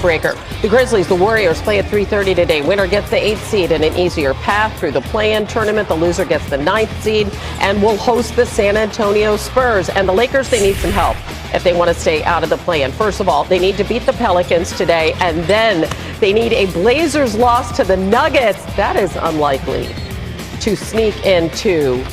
Breaker. The Grizzlies, the Warriors play at 3:30 today. Winner gets the 8th seed and an easier path through the PlayIn Tournament. The loser gets the 9th seed and will host the San Antonio Spurs. And the Lakers, they need some help if they want to stay out of the play-in. First of all, they need to beat the Pelicans today, and then they need a Blazers loss to the Nuggets. That is unlikely to sneak into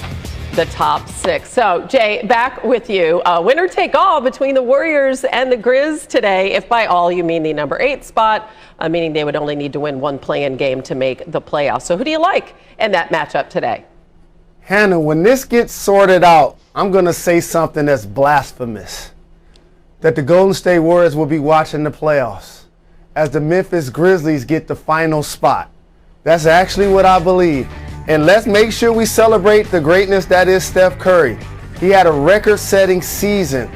the top 6. So, Jay, back with you. Winner take all between the Warriors and the Grizz today. If by all you mean the number 8 spot, meaning they would only need to win one play-in game to make the playoffs. So who do you like in that matchup today? Hannah, when this gets sorted out, I'm going to say something that's blasphemous. That the Golden State Warriors will be watching the playoffs as the Memphis Grizzlies get the final spot. That's actually what I believe. And let's make sure we celebrate the greatness that is Steph Curry. He had a record-setting season,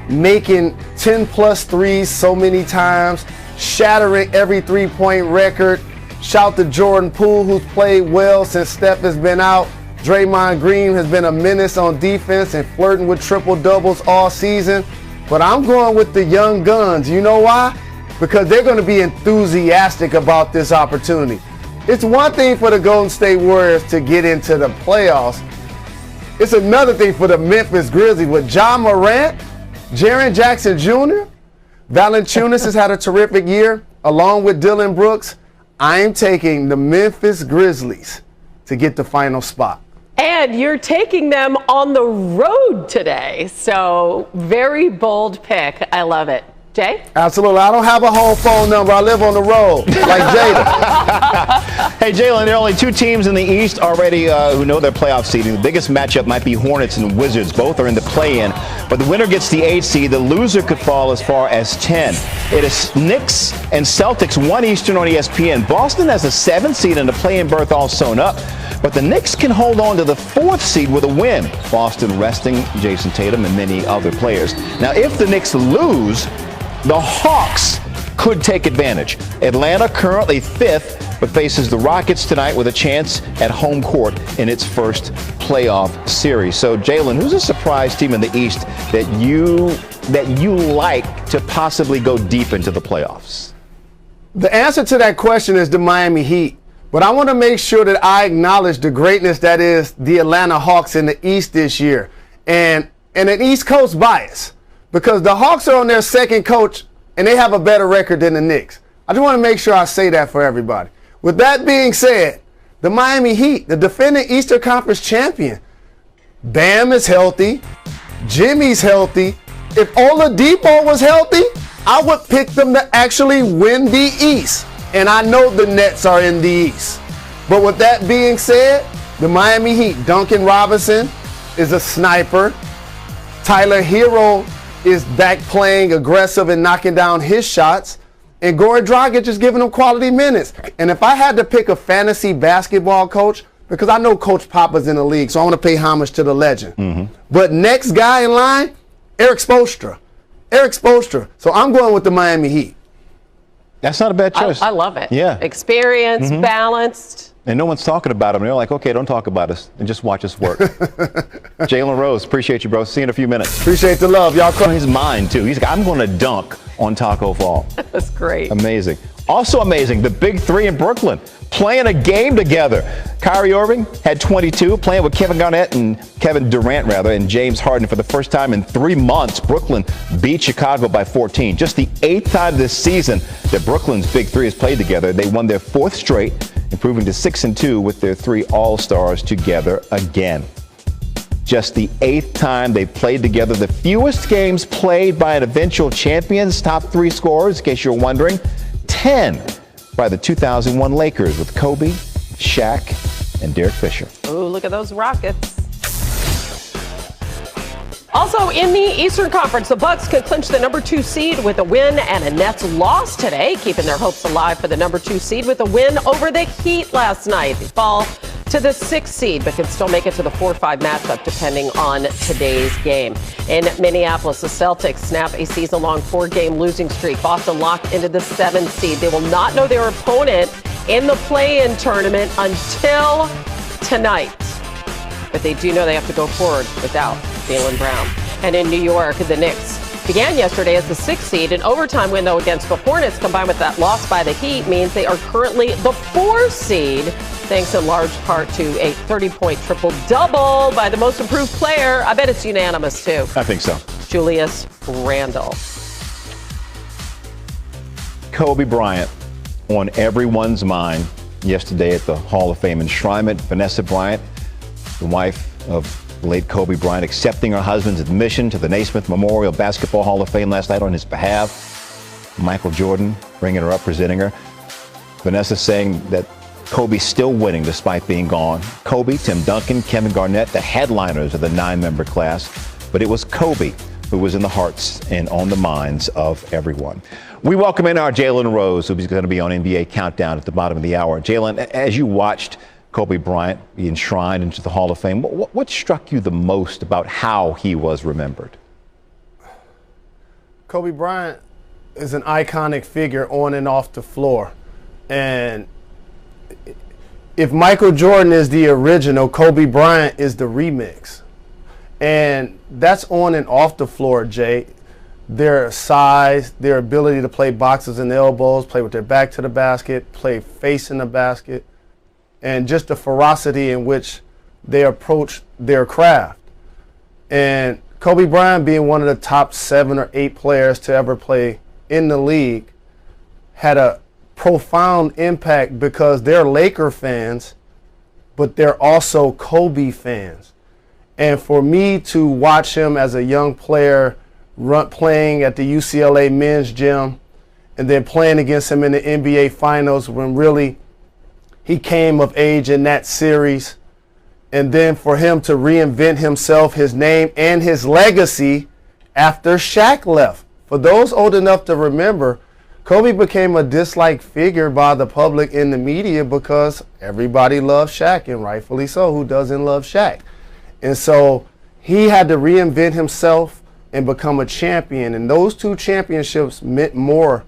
making 10-plus threes so many times, shattering every three-point record. Shout to Jordan Poole, who's played well since Steph has been out. Draymond Green has been a menace on defense and flirting with triple-doubles all season. But I'm going with the young guns. You know why? Because they're going to be enthusiastic about this opportunity. It's one thing for the Golden State Warriors to get into the playoffs. It's another thing for the Memphis Grizzlies with Ja Morant, Jaren Jackson Jr., Valanciunas has had a terrific year, along with Dillon Brooks. I'm taking the Memphis Grizzlies to get the final spot. And you're taking them on the road today. So very bold pick. I love it. Jay? Absolutely. I don't have a home phone number. I live on the road, like Jalen. Hey, Jalen, there are only 2 teams in the East already who know their playoff seeding. The biggest matchup might be Hornets and Wizards. Both are in the play-in. But the winner gets the 8th seed. The loser could fall as far as 10. It is Knicks and Celtics, 1 Eastern on ESPN. Boston has a 7th seed and a play-in berth all sewn up. But the Knicks can hold on to the 4th seed with a win. Boston resting Jason Tatum and many other players. Now, if the Knicks lose, the Hawks could take advantage. Atlanta currently 5th, but faces the Rockets tonight with a chance at home court in its first playoff series. So, Jalen, who's a surprise team in the East that you like to possibly go deep into the playoffs? The answer to that question is the Miami Heat. But I want to make sure that I acknowledge the greatness that is the Atlanta Hawks in the East this year. And an East Coast bias. Because the Hawks are on their second coach, and they have a better record than the Knicks. I just want to make sure I say that for everybody. With that being said, the Miami Heat, the defending Eastern Conference champion, Bam is healthy, Jimmy's healthy. If Oladipo was healthy, I would pick them to actually win the East. And I know the Nets are in the East. But with that being said, the Miami Heat, Duncan Robinson is a sniper. Tyler Hero is back playing aggressive and knocking down his shots. And Goran Dragic is giving them quality minutes. And if I had to pick a fantasy basketball coach, because I know Coach Papa's in the league, so I want to pay homage to the legend. Mm-hmm. But next guy in line, Eric Spoelstra. Eric Spoelstra. So I'm going with the Miami Heat. That's not a bad choice. I love it. Yeah. Experience, balanced. And no one's talking about him. They're like, okay, don't talk about us and just watch us work. Jalen Rose, appreciate you, bro. See you in a few minutes. Appreciate the love. Y'all on his mind, too. He's like, I'm going to dunk on Taco Fall. That's great. Amazing. Also amazing, the big 3 in Brooklyn playing a game together. Kyrie Irving had 22, playing with Kevin Durant, and James Harden for the first time in 3 months. Brooklyn beat Chicago by 14. Just the 8th time this season that Brooklyn's big 3 has played together. They won their 4th straight, improving to 6-2 with their 3 All-Stars together again. Just the 8th time they've played together. The fewest games played by an eventual champion's top 3 scorers, in case you're wondering, 10 by the 2001 Lakers with Kobe, Shaq, and Derek Fisher. Oh, look at those Rockets. Also in the Eastern Conference, the Bucks could clinch the number 2 seed with a win and a Nets loss today, keeping their hopes alive for the number 2 seed with a win over the Heat last night. They fall to the 6th seed, but could still make it to the 4-5 matchup depending on today's game. In Minneapolis, the Celtics snap a season-long 4-game losing streak. Boston locked into the 7th seed. They will not know their opponent in the play-in tournament until tonight. But they do know they have to go forward without Jalen Brown. And in New York, the Knicks began yesterday as the 6th seed. An overtime win, though, against the Hornets, combined with that loss by the Heat, means they are currently the 4th seed, thanks in large part to a 30-point triple-double by the most improved player. I bet it's unanimous, too. I think so. Julius Randle. Kobe Bryant on everyone's mind yesterday at the Hall of Fame enshrinement. Vanessa Bryant, the wife of late Kobe Bryant, accepting her husband's admission to the Naismith Memorial Basketball Hall of Fame last night on his behalf. Michael Jordan bringing her up, presenting her. Vanessa saying that Kobe's still winning despite being gone. Kobe, Tim Duncan, Kevin Garnett, the headliners of the 9-member class. But it was Kobe who was in the hearts and on the minds of everyone. We welcome in our Jalen Rose, who's going to be on NBA Countdown at the bottom of the hour. Jalen, as you watched Kobe Bryant be enshrined into the Hall of Fame, what struck you the most about how he was remembered? Kobe Bryant is an iconic figure on and off the floor. And if Michael Jordan is the original, Kobe Bryant is the remix. And that's on and off the floor, Jay. Their size, their ability to play boxes and elbows, play with their back to the basket, play facing the basket, and just the ferocity in which they approach their craft. And Kobe Bryant, being one of the top 7 or 8 players to ever play in the league, had a profound impact because they're Laker fans, but they're also Kobe fans. And for me to watch him as a young player playing at the UCLA men's gym and then playing against him in the NBA finals when really he came of age in that series, and then for him to reinvent himself, his name, and his legacy after Shaq left. For those old enough to remember, Kobe became a disliked figure by the public in the media because everybody loved Shaq, and rightfully so. Who doesn't love Shaq? And so he had to reinvent himself and become a champion. And those 2 championships meant more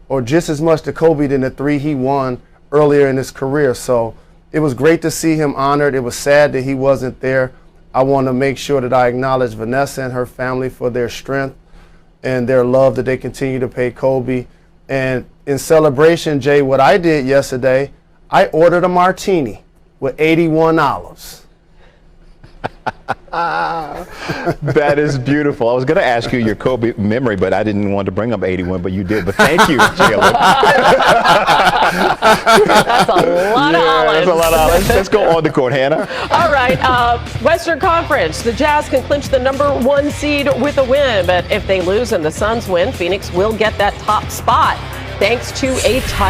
or just as much to Kobe than the 3 he won earlier in his career. So it was great to see him honored. It was sad that he wasn't there. I want to make sure that I acknowledge Vanessa and her family for their strength and their love that they continue to pay Kobe. And in celebration, Jay, what I did yesterday, I ordered a martini with 81 olives. That is beautiful. I was going to ask you your Kobe memory, but I didn't want to bring up 81, but you did. But thank you, Jalen. That's a lot of olives. That's a lot of olives. Let's go on the court, Hannah. All right, Western Conference. The Jazz can clinch the #1 seed with a win, but if they lose and the Suns win, Phoenix will get that top spot thanks to a tie.